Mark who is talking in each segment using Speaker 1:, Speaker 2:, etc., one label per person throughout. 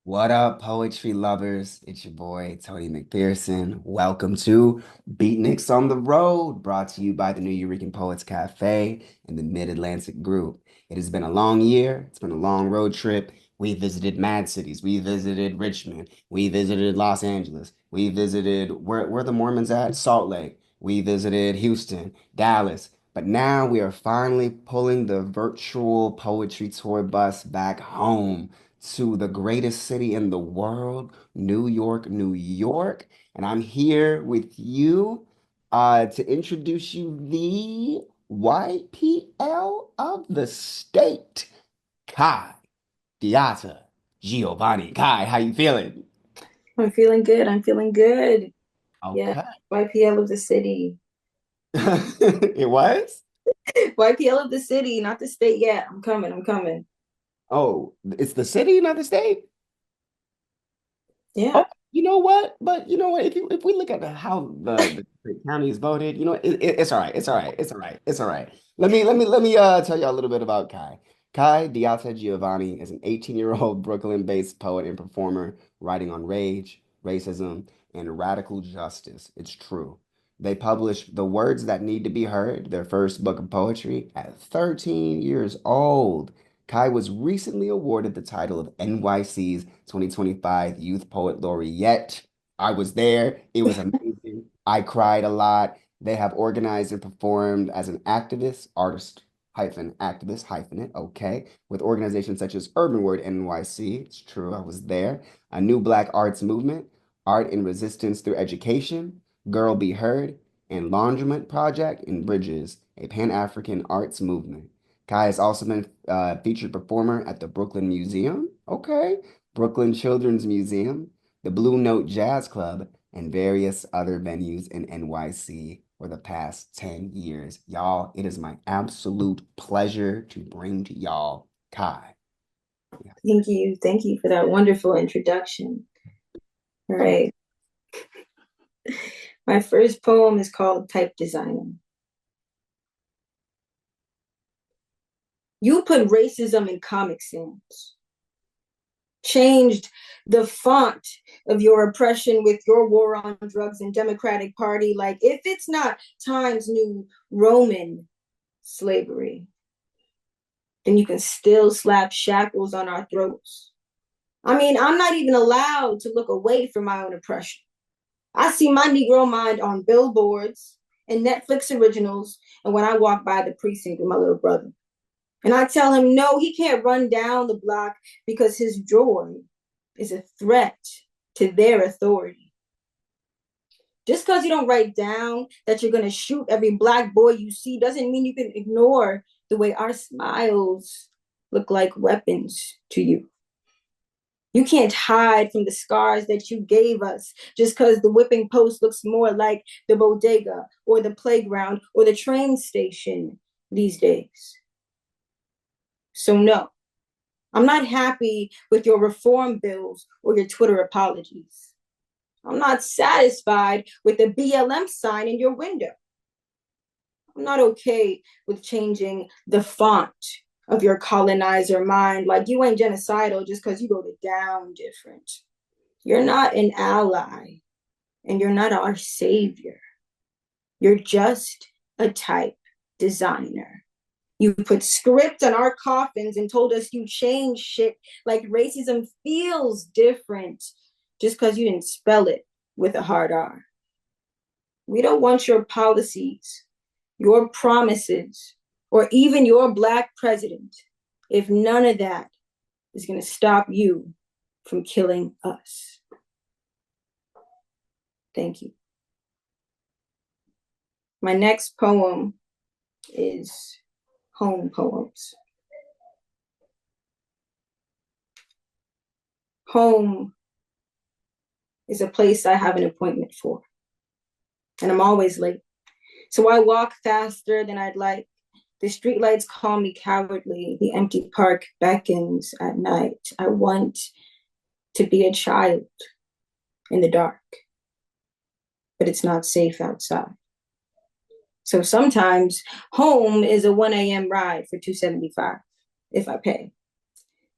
Speaker 1: What up, poetry lovers? It's your boy, Tony McPherson. Welcome to Beatnix on the Road, brought to you by the Nuyorican Poets Cafe and the Mid-Atlantic Group. It has been a long year. It's been a long road trip. We visited mad cities. We visited Richmond. We visited Los Angeles. We visited, where the Mormons at? Salt Lake. We visited Houston, Dallas. But now we are finally pulling the virtual poetry tour bus back home to the greatest city in the world, New York, New York. And I'm here with you to introduce you the YPL of the state, Kai Diata Giovanni. Kai, how you feeling?
Speaker 2: I'm feeling good. I'm feeling good. Yeah.
Speaker 1: Okay.
Speaker 2: YPL of the city.
Speaker 1: It was?
Speaker 2: YPL of the city, not the state yet. I'm coming. I'm coming.
Speaker 1: Oh, it's the city, not the state? Oh,
Speaker 2: Yeah.
Speaker 1: you know what? But you know what? If we look at how the counties voted, it's all right. It's all right. It's all right. It's all right. Let me tell you a little bit about Kai. Kai Diata Giovanni is an 18-year-old Brooklyn-based poet and performer writing on rage, racism, and radical justice. It's true. They published The Words That Need to Be Heard, their first book of poetry, at 13 years old. Kai was recently awarded the title of NYC's 2025 Youth Poet Laureate. I was there. It was amazing. I cried a lot. They have organized and performed as an activist, artist hyphen activist hyphen it, okay, with organizations such as Urban Word NYC. It's true, I was there. A new Black arts movement, Art and Resistance Through Education, Girl Be Heard, and Laundrament Project in Bridges, a Pan-African arts movement. Kai has also been a featured performer at the Brooklyn Museum, okay, Brooklyn Children's Museum, the Blue Note Jazz Club, and various other venues in NYC for the past 10 years. Y'all, it is my absolute pleasure to bring to y'all Kai. Yeah.
Speaker 2: Thank you. Thank you for that wonderful introduction. All right. My first poem is called Type Designer. You put racism in Comic Sans, changed the font of your oppression with your war on drugs and Democratic Party. Like, if it's not Times New Roman slavery, then you can still slap shackles on our throats. I mean, I'm not even allowed to look away from my own oppression. I see my Negro mind on billboards and Netflix originals, and when I walk by the precinct with my little brother. And I tell him, no, he can't run down the block because his joy is a threat to their authority. Just because you don't write down that you're going to shoot every Black boy you see doesn't mean you can ignore the way our smiles look like weapons to you. You can't hide from the scars that you gave us just because the whipping post looks more like the bodega or the playground or the train station these days. So, no, I'm not happy with your reform bills or your Twitter apologies. I'm not satisfied with the BLM sign in your window. I'm not okay with changing the font of your colonizer mind. Like, you ain't genocidal just because you wrote it down different. You're not an ally, and you're not our savior. You're just a type designer. You put script on our coffins and told us you change shit like racism feels different just because you didn't spell it with a hard R. We don't want your policies, your promises, or even your Black president if none of that is going to stop you from killing us. Thank you. My next poem is Home Poems. Home is a place I have an appointment for, and I'm always late. So I walk faster than I'd like. The streetlights call me cowardly. The empty park beckons at night. I want to be a child in the dark, but it's not safe outside. So sometimes home is a 1 a.m. ride for $2.75 if I pay.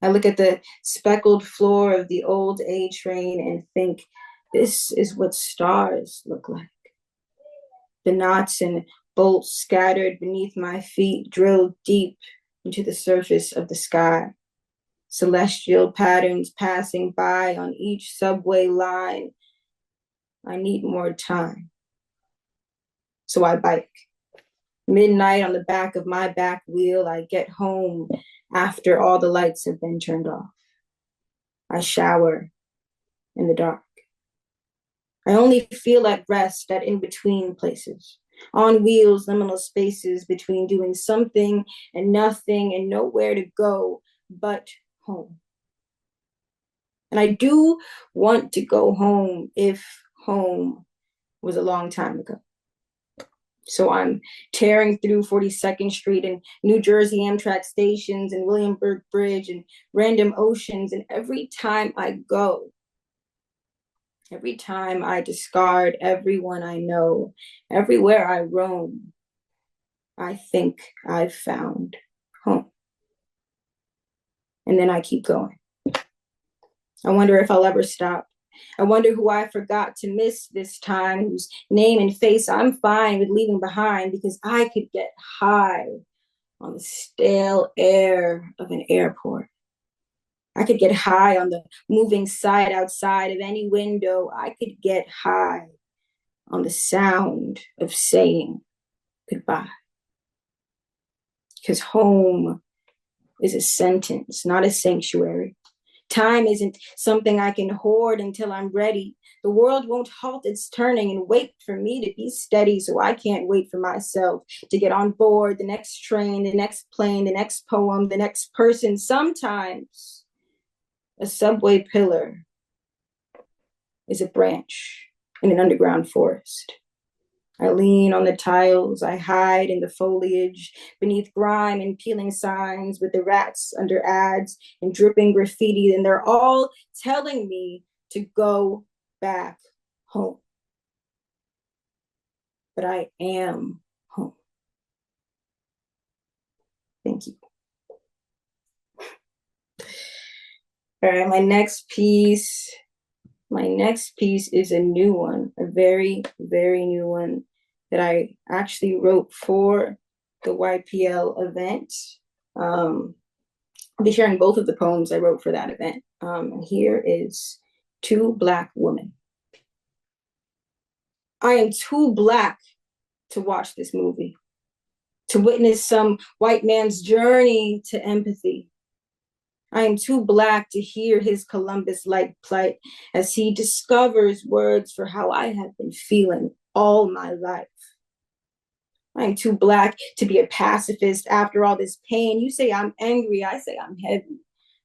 Speaker 2: I look at the speckled floor of the old A train and think, this is what stars look like. The knots and bolts scattered beneath my feet drilled deep into the surface of the sky. Celestial patterns passing by on each subway line. I need more time. So I bike. Midnight on the back of my back wheel, I get home after all the lights have been turned off. I shower in the dark. I only feel at rest at in-between places, on wheels, liminal spaces between doing something and nothing and nowhere to go but home. And I do want to go home if home was a long time ago. So I'm tearing through 42nd Street and New Jersey Amtrak stations and Williamsburg Bridge and random oceans. And every time I go, every time I discard everyone I know, everywhere I roam, I think I've found home. And then I keep going. I wonder if I'll ever stop. I wonder who I forgot to miss this time, whose name and face I'm fine with leaving behind, because I could get high on the stale air of an airport. I could get high on the moving side outside of any window. I could get high on the sound of saying goodbye. Because home is a sentence, not a sanctuary. Time isn't something I can hoard until I'm ready. The world won't halt its turning and wait for me to be steady, so I can't wait for myself to get on board the next train, the next plane, the next poem, the next person. Sometimes a subway pillar is a branch in an underground forest. I lean on the tiles, I hide in the foliage, beneath grime and peeling signs with the rats under ads and dripping graffiti, and they're all telling me to go back home. But I am home. Thank you. All right, my next piece is a new one, a very, very new one that I actually wrote for the YPL event. I'll be sharing both of the poems I wrote for that event. And here is Two Black Women. I am too Black to watch this movie, to witness some white man's journey to empathy. I am too Black to hear his Columbus-like plight as he discovers words for how I have been feeling all my life. I am too Black to be a pacifist after all this pain. You say I'm angry, I say I'm heavy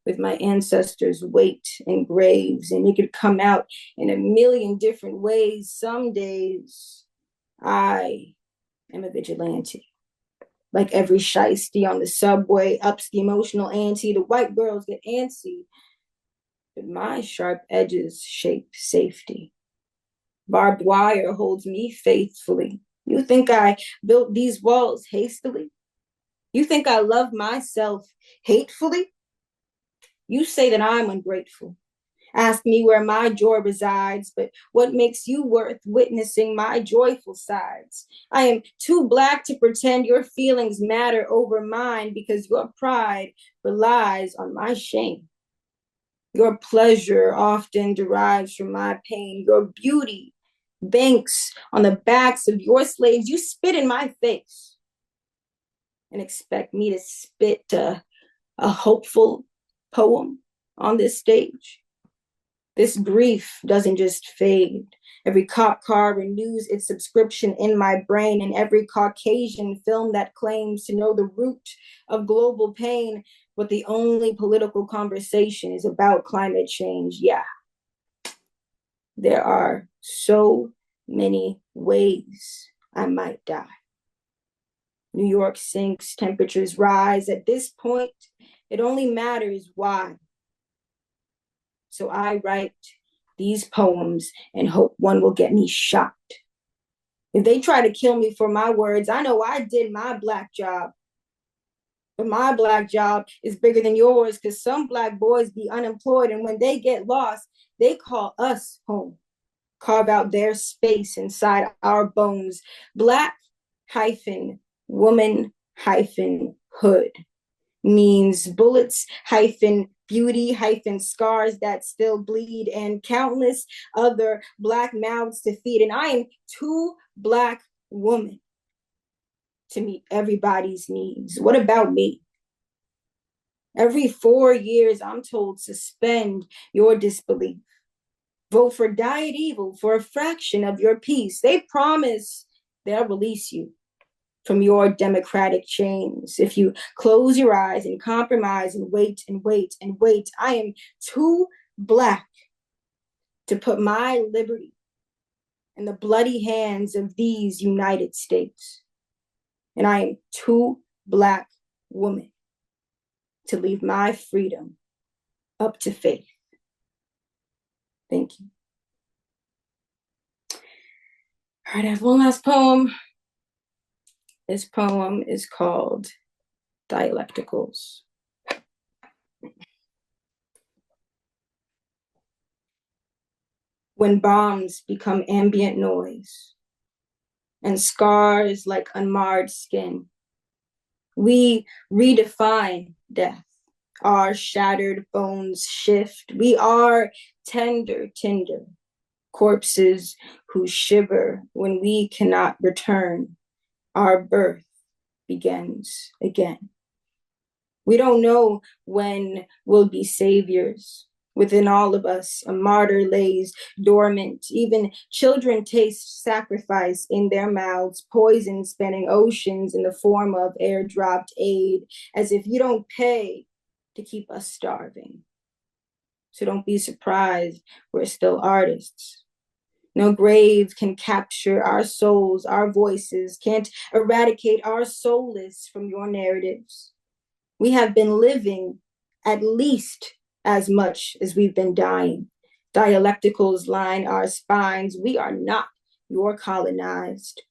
Speaker 2: with my ancestors' weight and graves, and it could come out in a million different ways. Some days I am a vigilante. Like every shiesty on the subway ups the emotional ante. The white girls get antsy, but my sharp edges shape safety. Barbed wire holds me faithfully. You think I built these walls hastily? You think I love myself hatefully? You say that I'm ungrateful. Ask me where my joy resides, but what makes you worth witnessing my joyful sides? I am too Black to pretend your feelings matter over mine because your pride relies on my shame. Your pleasure often derives from my pain. Your beauty banks on the backs of your slaves. You spit in my face and expect me to spit a hopeful poem on this stage. This grief doesn't just fade. Every cop car renews its subscription in my brain, and every Caucasian film that claims to know the root of global pain, but the only political conversation is about climate change. Yeah, there are so many ways I might die. New York sinks, temperatures rise. At this point, it only matters why. So I write these poems and hope one will get me shot. If they try to kill me for my words, I know I did my Black job. But my Black job is bigger than yours because some Black boys be unemployed, and when they get lost, they call us home, carve out their space inside our bones. Black hyphen woman hyphen hood means bullets hyphen beauty hyphen scars that still bleed and countless other Black mouths to feed. And I am too Black woman to meet everybody's needs. What about me? Every 4 years, I'm told suspend your disbelief. Vote for diet evil for a fraction of your peace. They promise they'll release you from your democratic chains if you close your eyes and compromise and wait and wait and wait. I am too Black to put my liberty in the bloody hands of these United States. And I am too Black woman to leave my freedom up to faith. Thank you. All right, I have one last poem. This poem is called Dialecticals. When bombs become ambient noise and scars like unmarred skin, we redefine death. Our shattered bones shift. We are tender, corpses who shiver when we cannot return. Our birth begins again. We don't know when we'll be saviors. Within all of us, a martyr lays dormant. Even children taste sacrifice in their mouths, poison spanning oceans in the form of airdropped aid, as if you don't pay to keep us starving. So don't be surprised, we're still artists. No grave can capture our souls, our voices, can't eradicate our soulless from your narratives. We have been living at least as much as we've been dying. Dialecticals line our spines. We are not your colonized.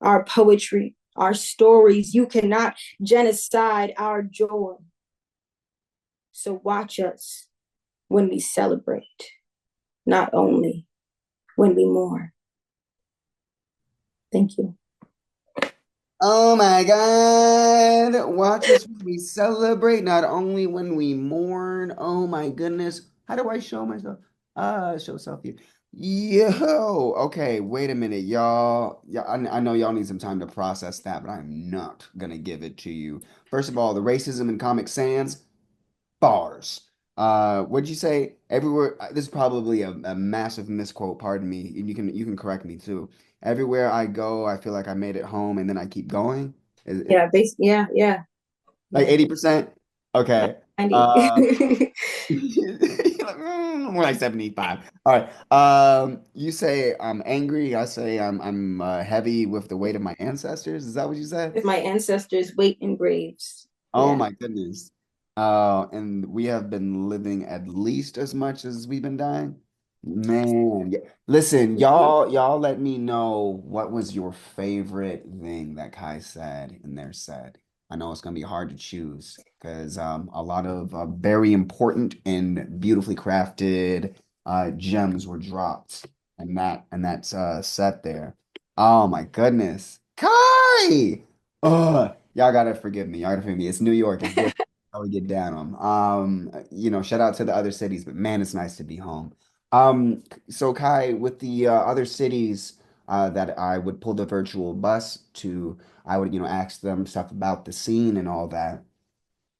Speaker 2: Our poetry, our stories, you cannot genocide our joy. So watch us when we celebrate, not only when we mourn. Thank you.
Speaker 1: Oh my God. Watch us when we celebrate, not only when we mourn. Oh my goodness. How do I show myself? Show self view. Yo. Okay, wait a minute, y'all. Yeah, I know y'all need some time to process that, but I'm not gonna give it to you. First of all, the racism in Comic Sans, bars. What'd you say? Everywhere. This is probably a massive misquote. Pardon me. And you can correct me too. Everywhere I go, I feel like I made it home, and then I keep going.
Speaker 2: Yeah, yeah, yeah,
Speaker 1: Like
Speaker 2: yeah.
Speaker 1: 80%. Okay.
Speaker 2: 90.
Speaker 1: Uh, more like 75. All right. You say I'm angry. I say I'm heavy with the weight of my ancestors. Is that what you said?
Speaker 2: With my ancestors' weight in graves.
Speaker 1: Oh
Speaker 2: Yeah.
Speaker 1: my goodness. And we have been living at least as much as we've been dying. Man, yeah. Listen, y'all let me know what was your favorite thing that Kai said in their set. I know it's gonna be hard to choose because a lot of very important and beautifully crafted gems were dropped and that's set there. Oh my goodness. Kai! Y'all gotta forgive me. Y'all gotta forgive me. It's New York. It's different how we get down on 'em. Shout out to the other cities, but man, it's nice to be home. So Kai, with the other cities that I would pull the virtual bus to, I would, ask them stuff about the scene and all that,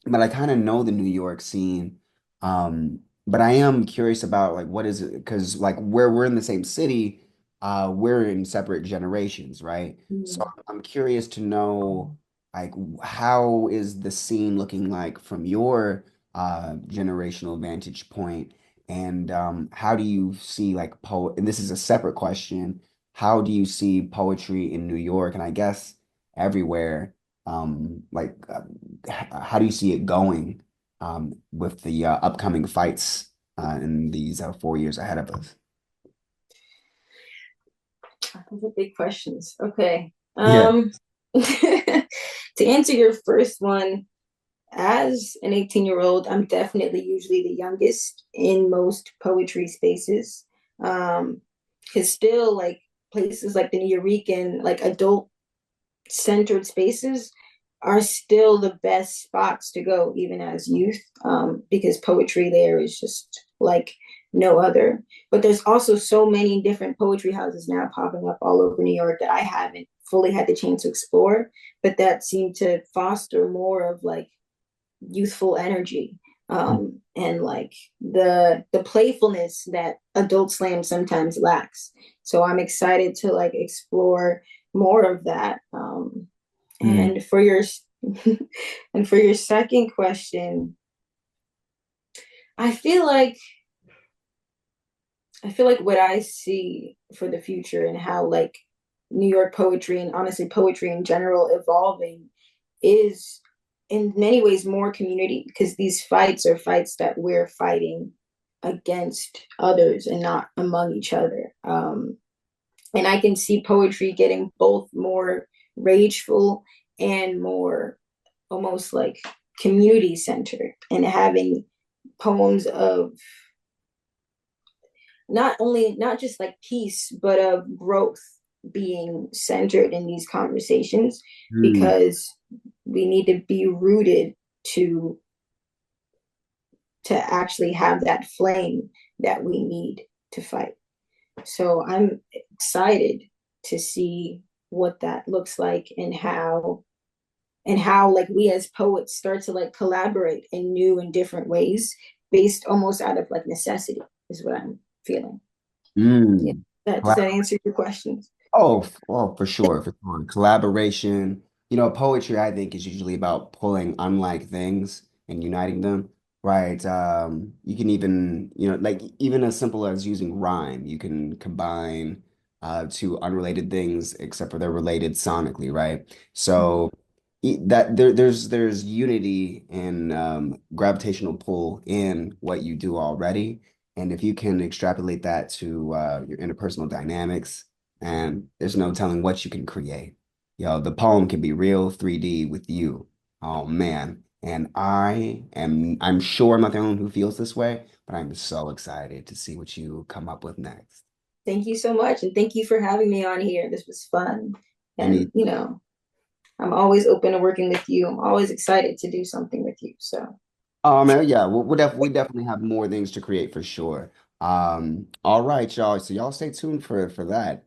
Speaker 1: but I kind of know the New York scene. But I am curious about like what is it because like where we're in the same city, we're in separate generations, right? So
Speaker 2: Mm.
Speaker 1: I'm curious to know like how is the scene looking like from your generational vantage point, and how do you see like poet? And this is a separate question. How do you see poetry in New York, and I guess everywhere? Like how do you see it going with the upcoming fights in these 4 years ahead of us?
Speaker 2: Those are big questions. Okay.
Speaker 1: Yeah.
Speaker 2: To answer your first one, as an 18-year-old, I'm definitely usually the youngest in most poetry spaces. Because still, like places like the Nuyorican, like adult centered spaces are still the best spots to go, even as youth, because poetry there is just like no other. But there's also so many different poetry houses now popping up all over New York that I haven't fully had the chance to explore, but that seem to foster more of like youthful energy, and like the playfulness that adult slam sometimes lacks. So I'm excited to like explore more of that.
Speaker 1: Mm.
Speaker 2: And for your and for your second question, I feel like I feel like what I see for the future and how like New York poetry and honestly poetry in general evolving is in many ways more community, because these fights are fights that we're fighting against others and not among each other. And I can see poetry getting both more rageful and more almost like community centered, and having poems of not just like peace but of growth being centered in these conversations,
Speaker 1: Mm.
Speaker 2: because we need to be rooted to to actually have that flame that we need to fight. So I'm excited to see what that looks like, and how like we as poets start to like collaborate in new and different ways based almost out of like necessity is what I'm feeling. Yeah.
Speaker 1: Mm.
Speaker 2: Does that answer your questions?
Speaker 1: Well, for sure, for sure. Collaboration. Poetry, I think, is usually about pulling unlike things and uniting them, right? You can even, like even as simple as using rhyme, you can combine two unrelated things, except for they're related sonically, right?
Speaker 2: Mm-hmm.
Speaker 1: So that there's unity and gravitational pull in what you do already. And if you can extrapolate that to your interpersonal dynamics, and there's no telling what you can create. The poem can be real 3D with you. Oh man. And I'm sure I'm not the only one who feels this way, but I'm so excited to see what you come up with next.
Speaker 2: Thank you so much. And thank you for having me on here. This was fun.
Speaker 1: Any
Speaker 2: And, I'm always open to working with you. I'm always excited to do something with you. So
Speaker 1: Oh man, yeah, we definitely have more things to create for sure. All right, y'all. So y'all stay tuned for that.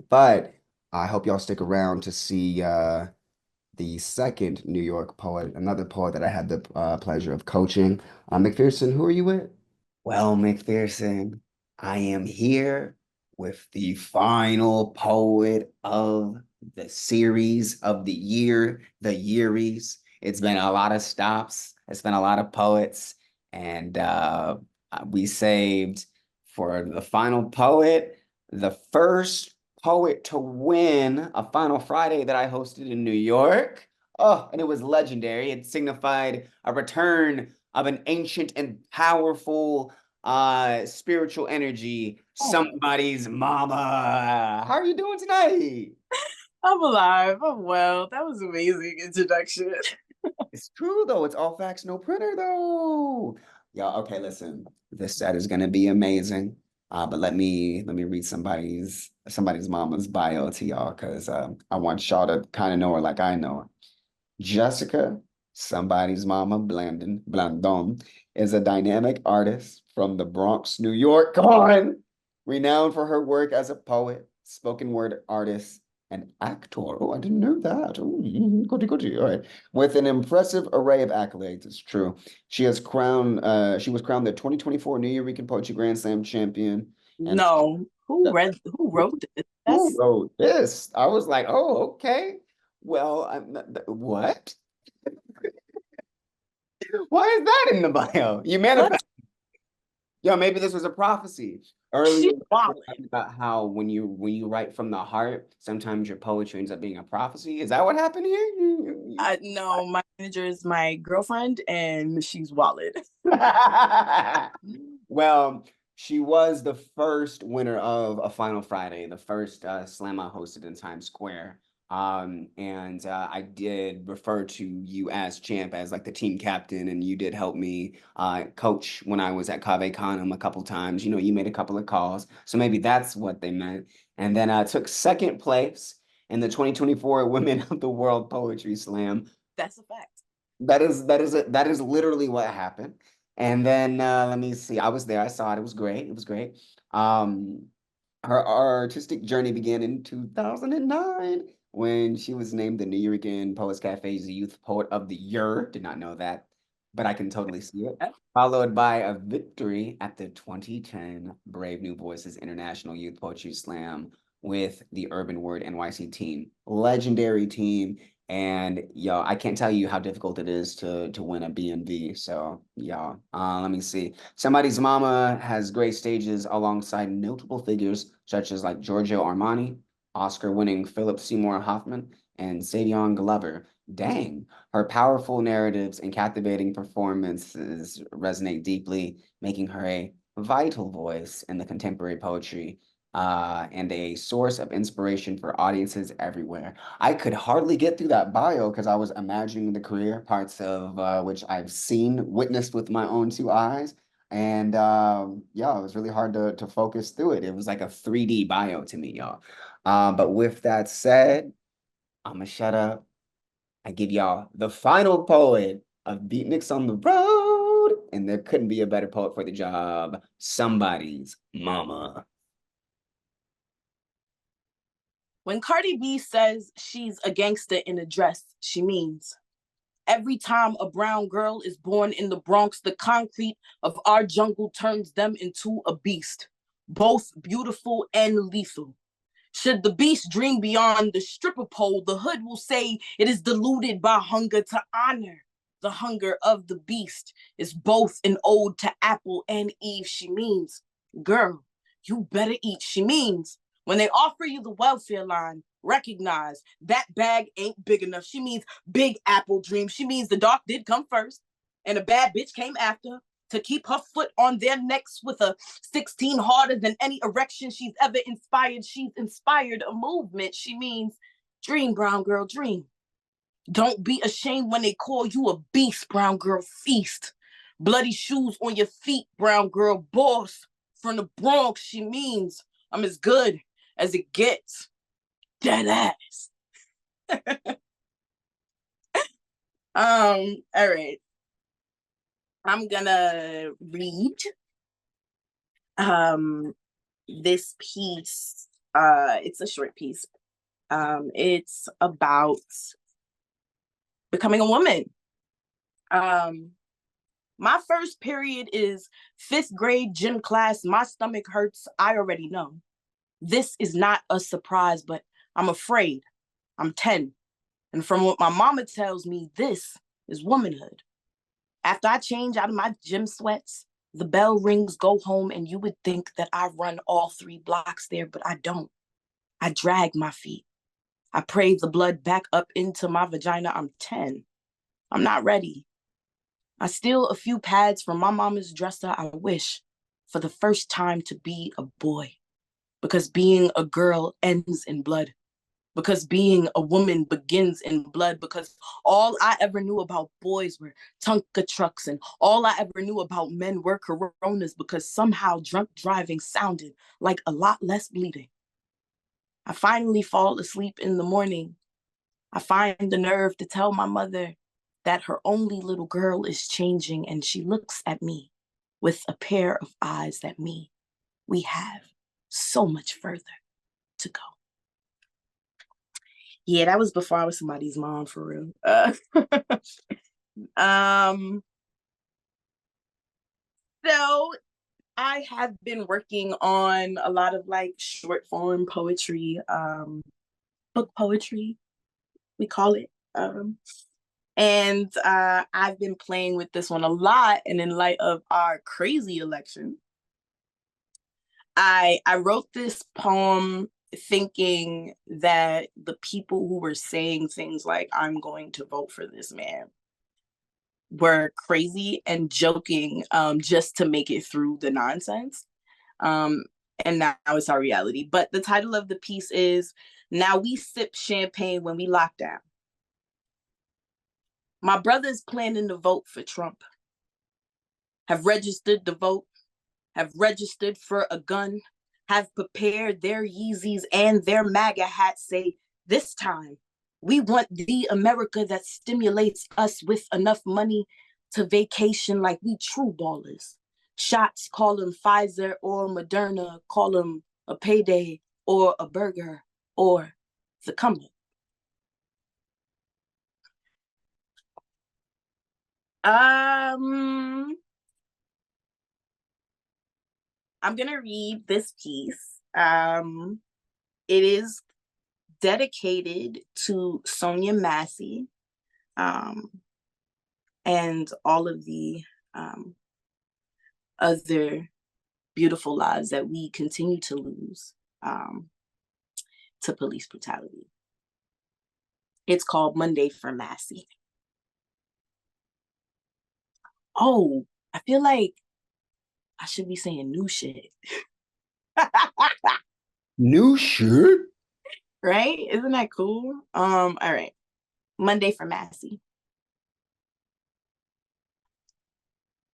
Speaker 1: But I hope y'all stick around to see the second New York poet, another poet that I had the pleasure of coaching. McPherson, who are you with? Well, McPherson, I am here with the final poet of the series of the year, the Yearies. It's been a lot of stops. It's been a lot of poets, and we saved for the final poet, the first poet to win a Final Friday that I hosted in New York. Oh, and it was legendary. It signified a return of an ancient and powerful spiritual energy,
Speaker 3: Oh,
Speaker 1: somebody's mama. How are you doing tonight?
Speaker 3: I'm alive. I'm well. That was an amazing introduction.
Speaker 1: It's true though. It's all facts, no printer though. Y'all, okay, listen. This set is gonna be amazing. But let me read somebody's mama's bio to y'all because I want y'all to kind of know her like I know her. Jessica, somebody's mama, Blandon, is a dynamic artist from the Bronx, New York. Come on! Renowned for her work as a poet, spoken word artist, and actor. Oh, I didn't know that. Oh, goody goody. All right. With an impressive array of accolades, it's true. She was crowned the 2024 Nuyorican Poetry Grand Slam champion. And
Speaker 3: No, who wrote this?
Speaker 1: who
Speaker 3: That's
Speaker 1: wrote this? I was like, oh, okay. Well, what? Why is that in the bio? You
Speaker 3: what
Speaker 1: manifest. Yo, maybe this was a prophecy.
Speaker 3: she
Speaker 1: Earlier, we were
Speaker 3: wallet.
Speaker 1: talking about how when you write from the heart, sometimes your poetry ends up being a prophecy. Is that what happened here?
Speaker 3: I no, my manager is my girlfriend and she's wallet.
Speaker 1: Well, she was the first winner of a Final Friday, the first slam I hosted in Times Square. And I did refer to you as champ as like the team captain, and you did help me coach when I was at Cave Canem a couple times. You know, you made a couple of calls, so maybe that's what they meant. And then I took second place in the 2024 Women of the World Poetry Slam.
Speaker 3: That's a fact.
Speaker 1: That is literally what happened. And then let me see. I was there. I saw it. It was great. It was great. Um, her artistic journey began in 2009 when she was named the Nuyorican Poets Cafe's Youth Poet of the Year. Did not know that, but I can totally see it. Followed by a victory at the 2010 Brave New Voices International Youth Poetry Slam with the Urban Word NYC team. Legendary team. And yo, I can't tell you how difficult it is to win a BNV. So y'all, let me see. Somebody's Mama has great stages alongside notable figures such as like Giorgio Armani, Oscar-winning Philip Seymour Hoffman, and Savion Glover. Dang, her powerful narratives and captivating performances resonate deeply, making her a vital voice in the contemporary poetry and a source of inspiration for audiences everywhere. I could hardly get through that bio because I was imagining the career parts of which I've seen, witnessed with my own two eyes. And yeah, it was really hard to focus through it. It was like a 3D bio to me, y'all. But with that said, I'm gonna shut up. I give y'all the final poet of Beatniks on the Road, and there couldn't be a better poet for the job. Somebody's mama.
Speaker 3: When Cardi B says she's a gangster in a dress, she means every time a brown girl is born in the Bronx, the concrete of our jungle turns them into a beast, both beautiful and lethal. Should the beast dream beyond the stripper pole, the hood will say it is deluded by hunger to honor. The hunger of the beast is both an ode to Apple and Eve. She means, girl, you better eat. She means, when they offer you the welfare line, recognize that bag ain't big enough. She means big apple dream. She means the dark did come first and a bad bitch came after to keep her foot on their necks with a 16 harder than any erection she's ever inspired. She's inspired a movement. She means dream, brown girl, dream. Don't be ashamed when they call you a beast, brown girl, feast. Bloody shoes on your feet, brown girl, boss. From the Bronx, she means I'm as good as it gets. Dead ass. All right. I'm gonna read this piece. It's a short piece. It's about becoming a woman. My first period is 5th grade gym class. My stomach hurts. I already know. This is not a surprise, but I'm afraid. I'm 10. And from what my mama tells me, this is womanhood. After I change out of my gym sweats, the bell rings, go home, and you would think that I run all 3 blocks there, but I don't. I drag my feet. I pray the blood back up into my vagina. I'm 10. I'm not ready. I steal a few pads from my mama's dresser. I wish for the first time to be a boy, because being a girl ends in blood, because being a woman begins in blood, because all I ever knew about boys were Tonka trucks, and all I ever knew about men were Coronas, because somehow drunk driving sounded like a lot less bleeding. I finally fall asleep in the morning. I find the nerve to tell my mother that her only little girl is changing, and she looks at me with a pair of eyes that me, we have so much further to go. Yeah, that was before I was somebody's mom, for real. So I have been working on a lot of like short form poetry, book poetry, we call it. And I've been playing with this one a lot. And in light of our crazy election, I wrote this poem thinking that the people who were saying things like, I'm going to vote for this man, were crazy and joking just to make it through the nonsense. And now it's our reality. But the title of the piece is Now we sip champagne when we lock down. My brother's planning to vote for Trump, have registered to vote, have registered for a gun, have prepared their Yeezys and their MAGA hats, say, this time, we want the America that stimulates us with enough money to vacation like we true ballers. Shots, call them Pfizer or Moderna, call them a payday or a burger or the come up. I'm gonna read this piece. It is dedicated to Sonia Massey, and all of the other beautiful lives that we continue to lose to police brutality. It's called Monday for Massey. Oh, I feel like I should be saying new shit.
Speaker 1: New shit?
Speaker 3: Right? Isn't that cool? All right. Monday for Massey.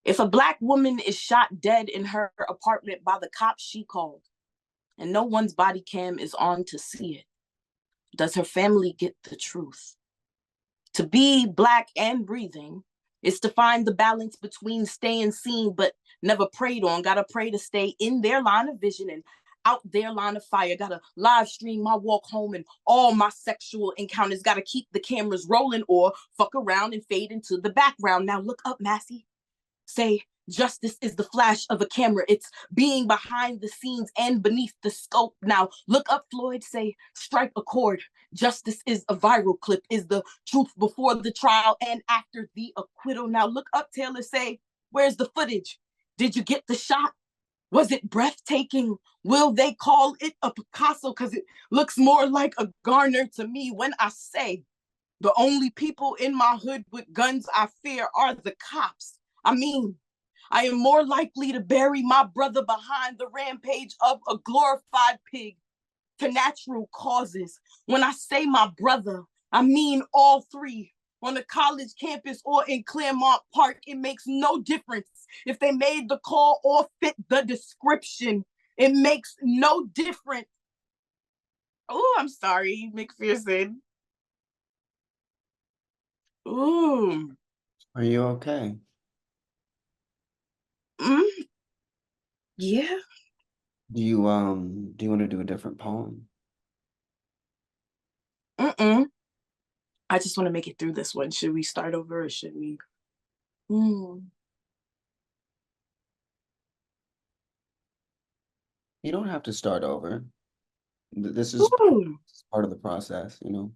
Speaker 3: If a Black woman is shot dead in her apartment by the cops she called, and no one's body cam is on to see it, does her family get the truth? To be Black and breathing is to find the balance between staying seen but never preyed on. Gotta pray to stay in their line of vision and out their line of fire. Gotta live stream my walk home and all my sexual encounters. Gotta keep the cameras rolling or fuck around and fade into the background. Now look up, Massey. Say, justice is the flash of a camera. It's being behind the scenes and beneath the scope. Now look up, Floyd. Say, strike a chord. Justice is a viral clip, is the truth before the trial and after the acquittal. Now look up, Taylor. Say, where's the footage? Did you get the shot? Was it breathtaking? Will they call it a Picasso? Because it looks more like a Garner to me. When I say the only people in my hood with guns I fear are the cops, I mean, I am more likely to bury my brother behind the rampage of a glorified pig to natural causes. When I say my brother, I mean all three. On a college campus or in Claremont Park, it makes no difference if they made the call or fit the description. It makes no difference. Oh, I'm sorry, McPherson. Ooh.
Speaker 1: Are you okay?
Speaker 3: Yeah.
Speaker 1: Do you want to do a different poem?
Speaker 3: I just want to make it through this one. Should we start over or should we?
Speaker 1: You don't have to start over. This is part of the process, you know.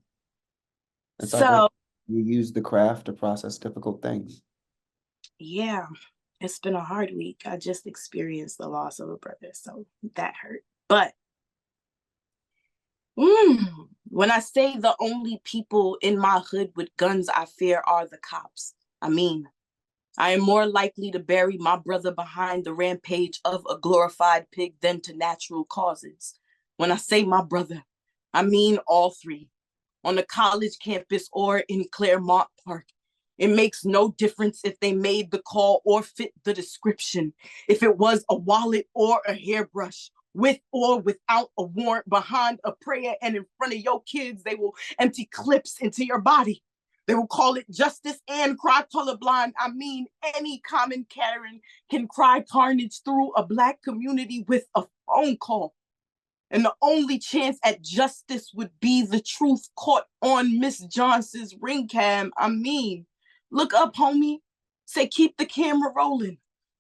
Speaker 1: It's
Speaker 3: So
Speaker 1: you use the craft to process difficult things.
Speaker 3: Yeah, it's been a hard week. I just experienced the loss of a brother, so that hurt. But when I say the only people in my hood with guns I fear are the cops, I mean, I am more likely to bury my brother behind the rampage of a glorified pig than to natural causes. When I say my brother, I mean all three. On the college campus or in Claremont Park. It makes no difference if they made the call or fit the description. If it was a wallet or a hairbrush, with or without a warrant, behind a prayer and in front of your kids, they will empty clips into your body. They will call it justice and cry colorblind. I mean, any common Karen can cry carnage through a Black community with a phone call. And the only chance at justice would be the truth caught on Miss Johnson's ring cam. I mean, look up, homie. Say, keep the camera rolling.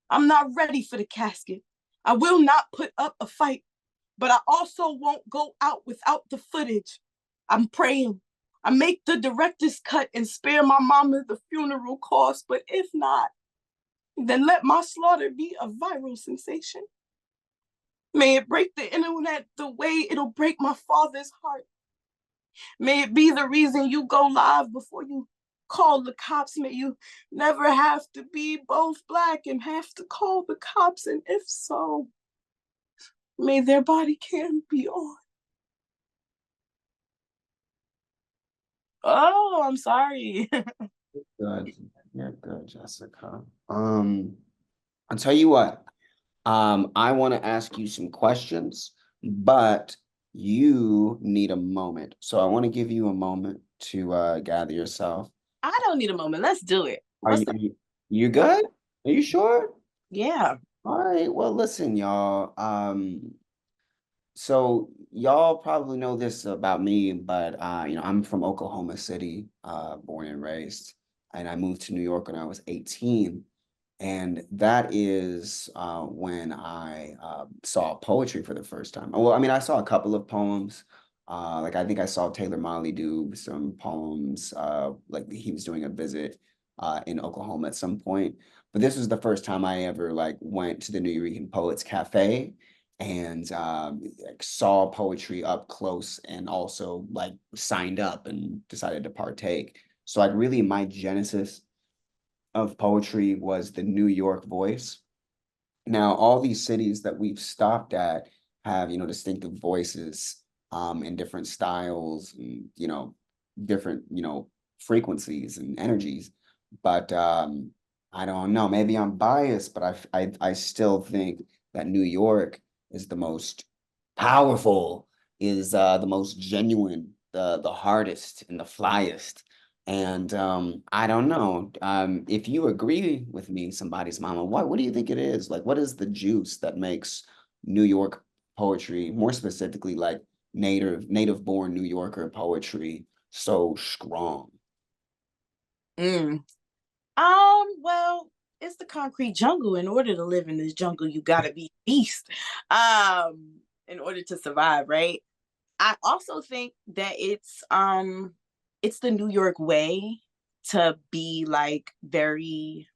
Speaker 3: I'm not ready for the casket. I will not put up a fight, but I also won't go out without the footage. I'm praying. I make the director's cut and spare my mama the funeral cost, but if not, then let my slaughter be a viral sensation. May it break the internet the way it'll break my father's heart. May it be the reason you go live before you call the cops. May you never have to be both Black and have to call the cops. And if so, may their body cam be on. Oh, I'm sorry.
Speaker 1: Good. You're good, Jessica. I'll tell you what. I want to ask you some questions, but you need a moment. So I want to give you a moment to gather yourself.
Speaker 3: I don't need a moment. Let's do it.
Speaker 1: Are
Speaker 3: What's
Speaker 1: you
Speaker 3: the
Speaker 1: you good? Are you sure?
Speaker 3: Yeah.
Speaker 1: All right. Well, listen, y'all. So y'all probably know this about me, but I'm from Oklahoma City, born and raised, and I moved to New York when I was 18. And that is when I saw poetry for the first time. Well, I mean, I saw a couple of poems. Like I think I saw Taylor Molly do some poems. Like he was doing a visit in Oklahoma at some point. But this was the first time I ever like went to the Nuyorican Poets Cafe and like saw poetry up close and also like signed up and decided to partake. So like really my genesis of poetry was the New York voice. Now, all these cities that we've stopped at have, distinctive voices and different styles and, different, frequencies and energies. But I don't know, maybe I'm biased, but I still think that New York is the most powerful, is the most genuine, the hardest and the flyest. And I don't know. If you agree with me, somebody's mama, what do you think it is? Like, what is the juice that makes New York poetry, more specifically like native born New Yorker poetry, so strong?
Speaker 3: Mm. Well, it's the concrete jungle. In order to live in this jungle, you gotta be a beast. In order to survive, right? I also think that it's the New York way to be like very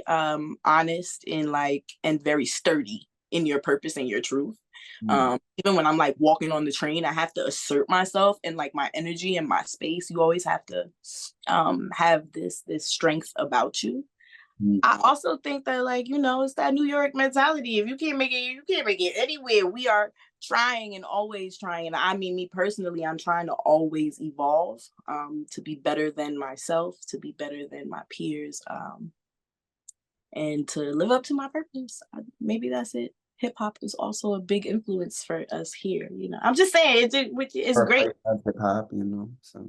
Speaker 3: honest and like and very sturdy in your purpose and your truth.
Speaker 1: Mm,
Speaker 3: Even when I'm like walking on the train, I have to assert myself and like my energy and my space. You always have to have this strength about you.
Speaker 1: mm,
Speaker 3: I also think that like, it's that New York mentality. If you can't make it, you can't make it anywhere. We are trying and always trying. And I mean, me personally, I'm trying to always evolve, to be better than myself, to be better than my peers, and to live up to my purpose. Maybe that's it. Hip hop is also a big influence for us here. I'm just saying it's great.
Speaker 1: perfect as hip hop, so.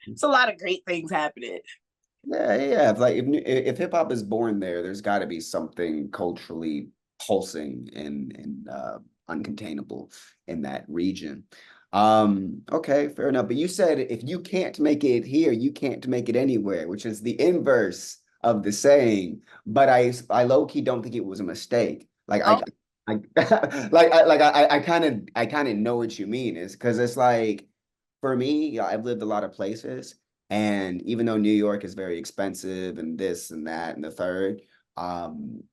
Speaker 3: It's a lot of great things happening.
Speaker 1: Yeah, yeah. If hip hop is born there, there's got to be something culturally pulsing and uncontainable in that region. Okay, fair enough. But you said if you can't make it here, you can't make it anywhere, which is the inverse of the saying. But I low key don't think it was a mistake. Like
Speaker 3: Oh,
Speaker 1: I I kind of know what you mean is because it's like for me, I've lived a lot of places. And even though New York is very expensive and this and that and the third, um,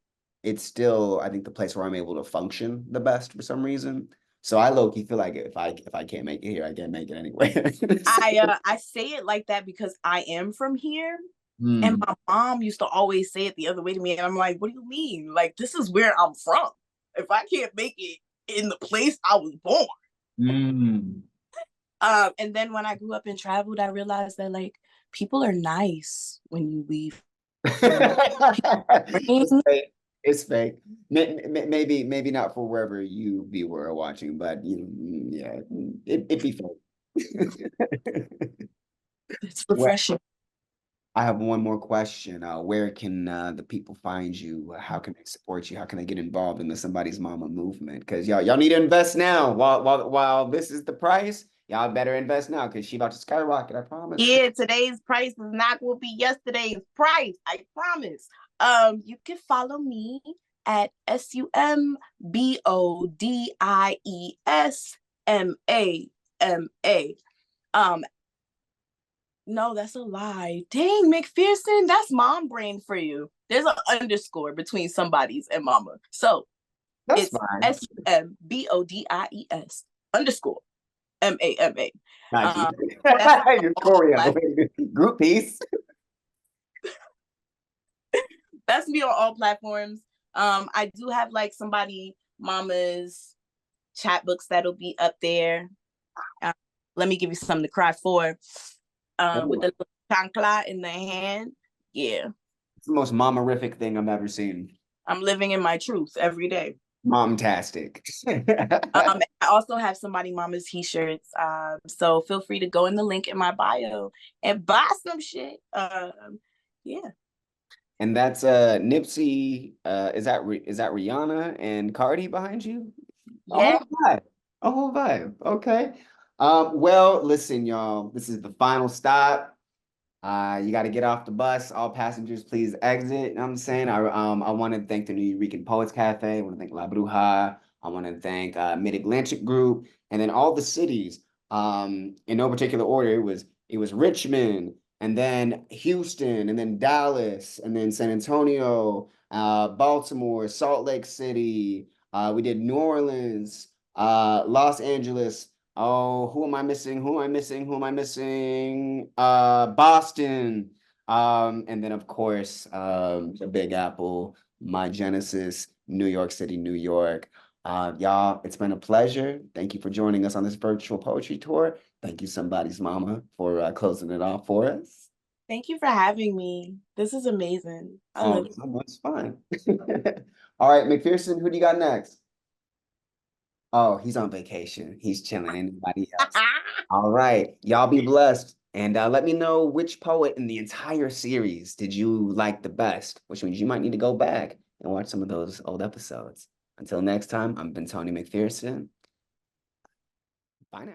Speaker 1: it's still, I think, the place where I'm able to function the best for some reason. So I low-key feel like if I can't make it here, I can't make it anywhere.
Speaker 3: I say it like that because I am from here. And
Speaker 1: Hmm.
Speaker 3: my mom used to always say it the other way to me. And I'm like, what do you mean? Like, this is where I'm from. If I can't make it in the place I was born.
Speaker 1: Mm.
Speaker 3: And then when I grew up and traveled, I realized that like people are nice when you leave home.
Speaker 1: It's fake. It's fake. Maybe not for wherever you viewer are watching, but yeah, it'd be fake.
Speaker 3: It's
Speaker 1: Well,
Speaker 3: refreshing.
Speaker 1: I have one more question. Where can the people find you? How can they support you? How can they get involved in the Somebody's Mama movement? Because y'all need to invest now. While this is the price, y'all better invest now because she about to skyrocket. I promise.
Speaker 3: Yeah, today's price is not going to be yesterday's price. I promise. You can follow me at SUMBODIESMAMA. No, that's a lie. Dang, McPherson, that's mom brain for you. There's an underscore between somebody's and mama. So
Speaker 1: That's
Speaker 3: it's
Speaker 1: fine.
Speaker 3: SUMBODIES underscore MAMA.
Speaker 1: Not you.
Speaker 3: Um, that's
Speaker 1: You're
Speaker 3: all
Speaker 1: choreo. Group piece.
Speaker 3: that's me on all platforms. I do have like somebody mama's chat books that'll be up there. let me give you something to cry for. With
Speaker 1: Oh,
Speaker 3: the chancla in the hand. Yeah.
Speaker 1: it's the most mama-rific thing I've ever seen.
Speaker 3: I'm living in my truth every day.
Speaker 1: Mom-tastic.
Speaker 3: I also have somebody mama's t-shirts. So feel free to go in the link in my bio and buy some shit. Yeah.
Speaker 1: And that's Nipsey. Is that Rihanna and Cardi behind you? A
Speaker 3: Yeah.
Speaker 1: whole vibe. A whole vibe. Okay. Well, listen, y'all. This is the final stop. You got to get off the bus. All passengers, please exit. You know what I'm saying? I want to thank the Nuyorican Poets Cafe. I want to thank La Bruja. I want to thank Mid-Atlantic Group, and then all the cities. In no particular order, it was Richmond, and then Houston, and then Dallas, and then San Antonio, Baltimore, Salt Lake City. We did New Orleans, Los Angeles. Oh, who am I missing? Who am I missing? Who am I missing? Boston. And then of course, the Big Apple, my Genesis, New York City, New York. Y'all, it's been a pleasure. Thank you for joining us on this virtual poetry tour. Thank you, somebody's mama, for closing it off for us.
Speaker 3: Thank you for having me. This is amazing. I love it.
Speaker 1: So much fun. All right, McPherson, who do you got next? Oh, he's on vacation. He's chilling. Anybody else? All right. Y'all be blessed. And let me know which poet in the entire series did you like the best, which means you might need to go back and watch some of those old episodes. Until next time, I've been Tony McPherson. Bye now.